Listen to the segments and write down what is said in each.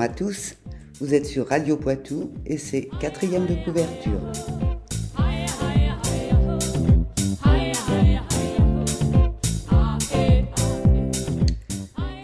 Bonjour à tous, vous êtes sur Radio Poitou et c'est 4e de couverture.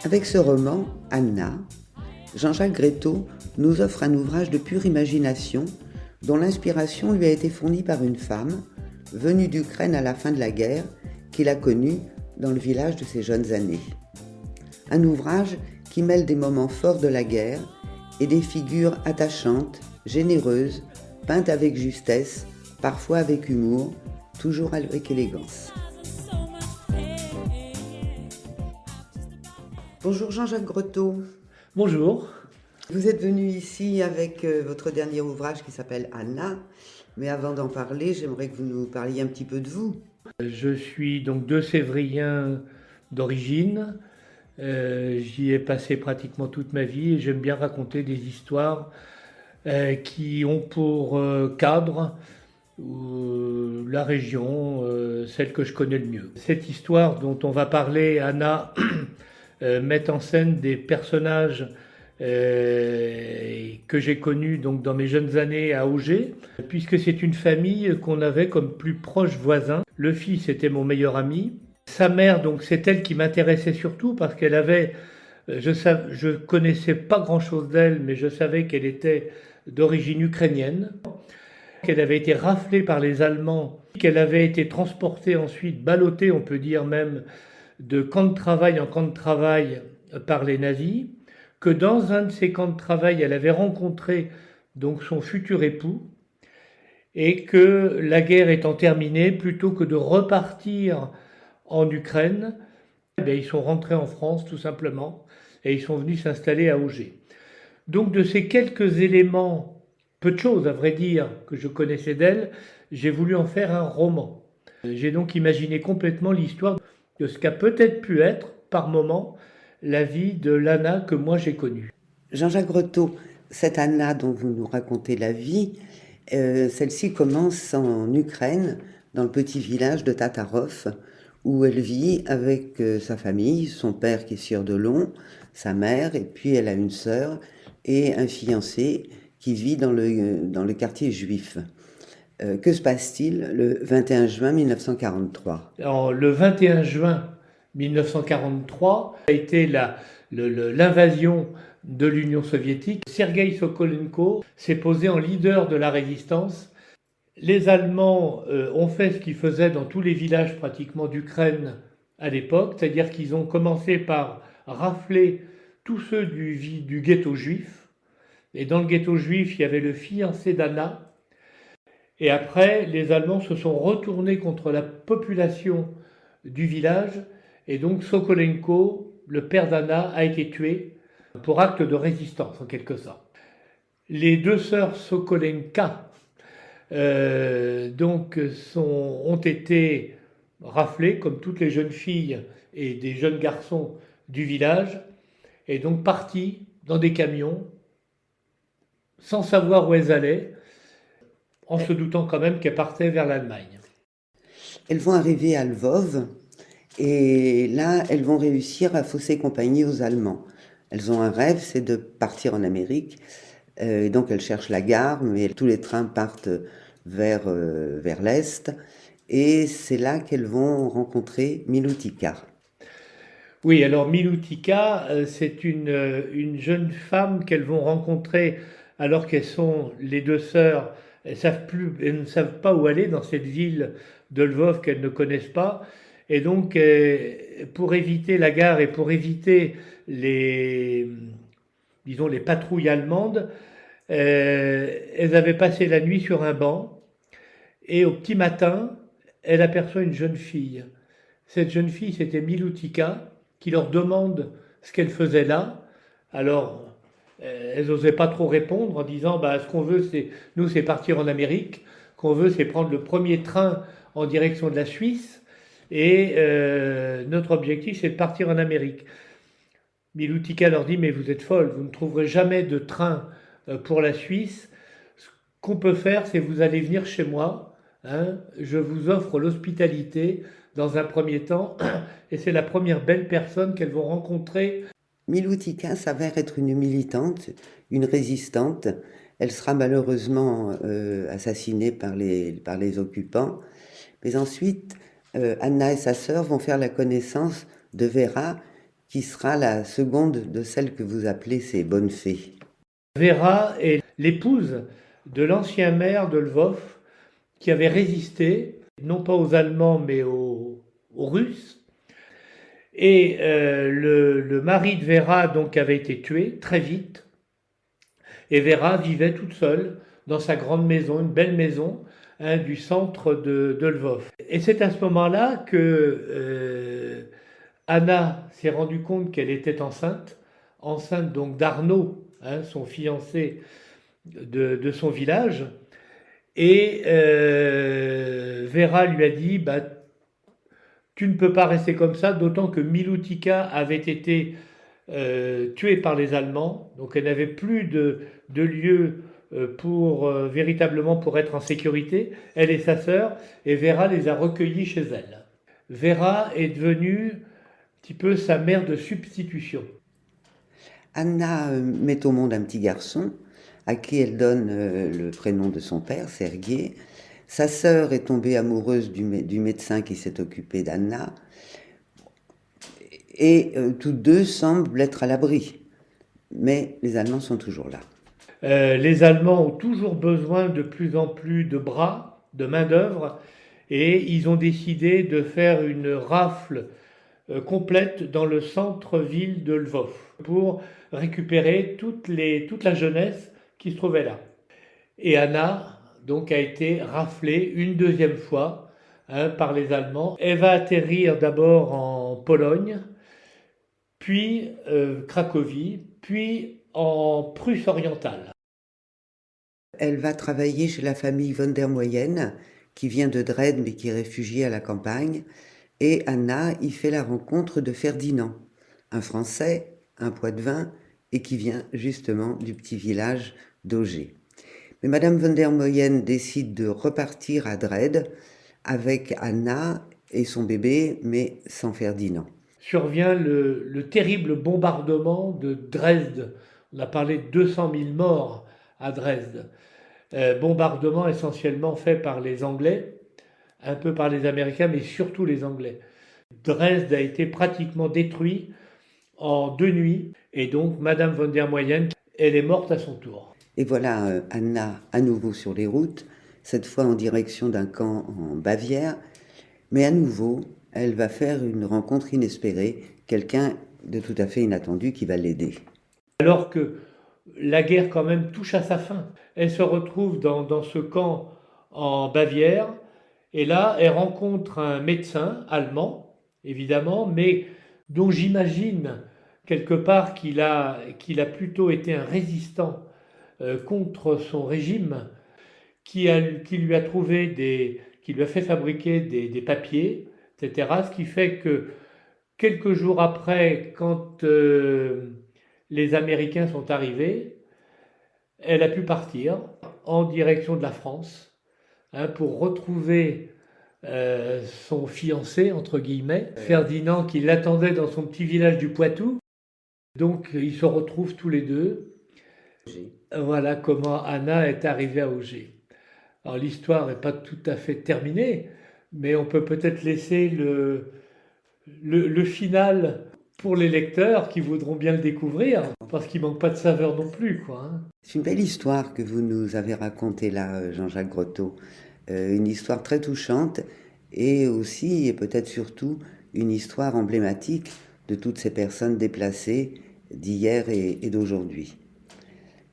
Avec ce roman, Anna, Jean-Jacques Grétaux nous offre un ouvrage de pure imagination dont l'inspiration lui a été fournie par une femme venue d'Ukraine à la fin de la guerre qu'il a connue dans le village de ses jeunes années. Un ouvrage qui mêle des moments forts de la guerre et des figures attachantes, généreuses, peintes avec justesse, parfois avec humour, toujours avec élégance. Bonjour Jean-Jacques Grétaux. Bonjour. Vous êtes venu ici avec votre dernier ouvrage qui s'appelle Anna, mais avant d'en parler, j'aimerais que vous nous parliez un petit peu de vous. Je suis donc deux-Sévrien d'origine. J'y ai passé pratiquement toute ma vie et j'aime bien raconter des histoires qui ont pour cadre la région, celle que je connais le mieux. Cette histoire dont on va parler, Anna, met en scène des personnages que j'ai connus donc dans mes jeunes années à Auger, puisque c'est une famille qu'on avait comme plus proche voisin. Le fils était mon meilleur ami. Sa mère, donc, c'est elle qui m'intéressait surtout parce qu'elle avait, je connaissais pas grand-chose d'elle, mais je savais qu'elle était d'origine ukrainienne, qu'elle avait été raflée par les Allemands, qu'elle avait été transportée ensuite, ballottée, on peut dire même, de camp de travail en camp de travail par les nazis, que dans un de ces camps de travail, elle avait rencontré donc son futur époux, et que la guerre étant terminée, plutôt que de repartir en Ukraine, ils sont rentrés en France tout simplement, et ils sont venus s'installer à Auger. Donc de ces quelques éléments, peu de choses à vrai dire, que je connaissais d'elle, j'ai voulu en faire un roman. J'ai donc imaginé complètement l'histoire de ce qu'a peut-être pu être, par moments, la vie de l'Anna que moi j'ai connue. Jean-Jacques Grétaux, cette Anna dont vous nous racontez la vie, celle-ci commence en Ukraine, dans le petit village de Tatarov, où elle vit avec sa famille, son père qui est sieur de Long, sa mère, et puis elle a une sœur et un fiancé qui vit dans le quartier juif. Que se passe-t-il le 21 juin 1943 ? Alors, le 21 juin 1943 a été l'invasion de l'Union soviétique. Sergueï Sokolenko s'est posé en leader de la résistance. Les Allemands ont fait ce qu'ils faisaient dans tous les villages pratiquement d'Ukraine à l'époque, c'est-à-dire qu'ils ont commencé par rafler tous ceux du ghetto juif. Et dans le ghetto juif, il y avait le fiancé d'Anna. Et après, les Allemands se sont retournés contre la population du village. Et donc Sokolenko, le père d'Anna, a été tué pour acte de résistance, en quelque sorte. Les deux sœurs Sokolenka ont été raflées, comme toutes les jeunes filles et des jeunes garçons du village, et donc parties dans des camions, sans savoir où elles allaient, en se doutant quand même qu'elles partaient vers l'Allemagne. Elles vont arriver à Lvov, et là, elles vont réussir à fausser compagnie aux Allemands. Elles ont un rêve, c'est de partir en Amérique. Donc elles cherchent la gare, mais tous les trains partent vers l'Est. Et c'est là qu'elles vont rencontrer Milutika. Oui, alors Milutika, c'est une jeune femme qu'elles vont rencontrer alors qu'elles sont les deux sœurs. Elles ne savent pas où aller dans cette ville de Lvov qu'elles ne connaissent pas. Et donc, pour éviter la gare et pour éviter les patrouilles allemandes, elles avaient passé la nuit sur un banc. Et au petit matin, elle aperçoit une jeune fille. Cette jeune fille, c'était Milutika, qui leur demande ce qu'elle faisait là. Alors, elles n'osaient pas trop répondre en disant ce qu'on veut, c'est partir en Amérique. Ce qu'on veut, c'est prendre le premier train en direction de la Suisse. Et notre objectif, c'est de partir en Amérique. Milutika leur dit, mais vous êtes folle, vous ne trouverez jamais de train pour la Suisse. Ce qu'on peut faire, c'est vous allez venir chez moi. Je vous offre l'hospitalité dans un premier temps. Et c'est la première belle personne qu'elles vont rencontrer Milutika s'avère être une militante, une résistante. Elle sera malheureusement assassinée par les occupants. Mais ensuite, Anna et sa sœur vont faire la connaissance de Vera, qui sera la seconde de celle que vous appelez ces bonnes fées. Vera est l'épouse de l'ancien maire de Lvov qui avait résisté, non pas aux Allemands mais aux Russes. Et le mari de Vera donc avait été tué très vite. Et Vera vivait toute seule dans sa grande maison, une belle maison du centre de Lvov. Et c'est à ce moment-là que Anna s'est rendue compte qu'elle était enceinte donc d'Arnaud, son fiancé de son village. Et Vera lui a dit bah, tu ne peux pas rester comme ça, d'autant que Milutika avait été tuée par les Allemands, donc elle n'avait plus de lieu véritablement pour être en sécurité, elle et sa sœur, et Vera les a recueillis chez elle. Vera est devenue un petit peu sa mère de substitution. Anna met au monde un petit garçon à qui elle donne le prénom de son père, Sergueï. Sa sœur est tombée amoureuse du médecin qui s'est occupé d'Anna. Et tous deux semblent être à l'abri. Mais les Allemands sont toujours là. Les Allemands ont toujours besoin de plus en plus de bras, de main-d'œuvre, et ils ont décidé de faire une rafle complète dans le centre-ville de Lvov pour récupérer toute la jeunesse qui se trouvait là. Et Anna donc a été raflée une deuxième fois par les Allemands. Elle va atterrir d'abord en Pologne, puis Cracovie, puis en Prusse orientale. Elle va travailler chez la famille von der Moyen, qui vient de Dresde mais qui est réfugiée à la campagne. Et Anna y fait la rencontre de Ferdinand, un Français, un Poitevin, et qui vient justement du petit village d'Auger. Mais Madame von der Moyen décide de repartir à Dresde avec Anna et son bébé, mais sans Ferdinand. Survient le terrible bombardement de Dresde. On a parlé de 200 000 morts à Dresde. Bombardement essentiellement fait par les Anglais, un peu par les Américains, mais surtout les Anglais. Dresde a été pratiquement détruit en 2 nuits, et donc Madame von der Moyen, elle est morte à son tour. Et voilà Anna à nouveau sur les routes, cette fois en direction d'un camp en Bavière, mais à nouveau, elle va faire une rencontre inespérée, quelqu'un de tout à fait inattendu qui va l'aider. Alors que la guerre quand même touche à sa fin, elle se retrouve dans ce camp en Bavière, et là, elle rencontre un médecin allemand, évidemment, mais dont j'imagine quelque part qu'il a plutôt été un résistant contre son régime, qui lui a fait fabriquer des papiers, etc. Ce qui fait que quelques jours après, quand les Américains sont arrivés, elle a pu partir en direction de la France pour retrouver son fiancé, entre guillemets, Ferdinand, qui l'attendait dans son petit village du Poitou. Donc ils se retrouvent tous les deux. Voilà comment Anna est arrivée à Auger. Alors l'histoire n'est pas tout à fait terminée, mais on peut peut-être laisser le final pour les lecteurs qui voudront bien le découvrir, parce qu'il ne manque pas de saveur non plus, quoi. C'est une belle histoire que vous nous avez racontée là, Jean-Jacques Grotteau. Une histoire très touchante et aussi, et peut-être surtout, une histoire emblématique de toutes ces personnes déplacées d'hier et d'aujourd'hui.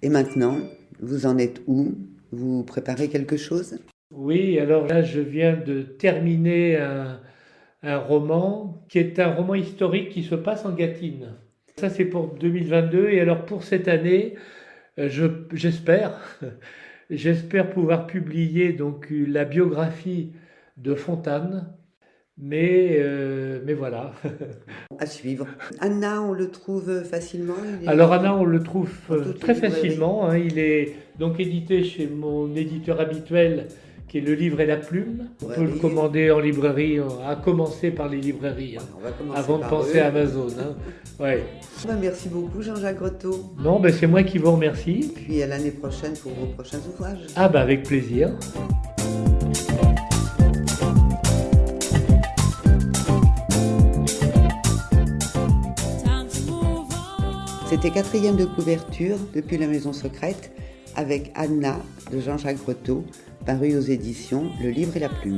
Et maintenant, vous en êtes où? Vous préparez quelque chose? Oui, alors là, je viens de terminer un roman qui est un roman historique qui se passe en Gâtine. Ça, c'est pour 2022. Et alors, pour cette année, j'espère pouvoir publier donc la biographie de Fontane. Mais voilà. À suivre. Anna, on le trouve facilement? Alors Anna, on le trouve très librairies. facilement. Il est donc édité chez mon éditeur habituel qui est Le Livre et la Plume. On peut le Oui. commander en librairie, à commencer par les librairies, hein, On va commencer avant de par penser eux. à Amazon. Hein. Ouais. Merci beaucoup Jean-Jacques Grotto. Non, c'est moi qui vous remercie. Puis à l'année prochaine pour vos prochains ouvrages. Avec plaisir. C'était 4e de couverture depuis la Maison Secrète avec Anna de Jean-Jacques Grotto, paru aux éditions Le Livre et la Plume.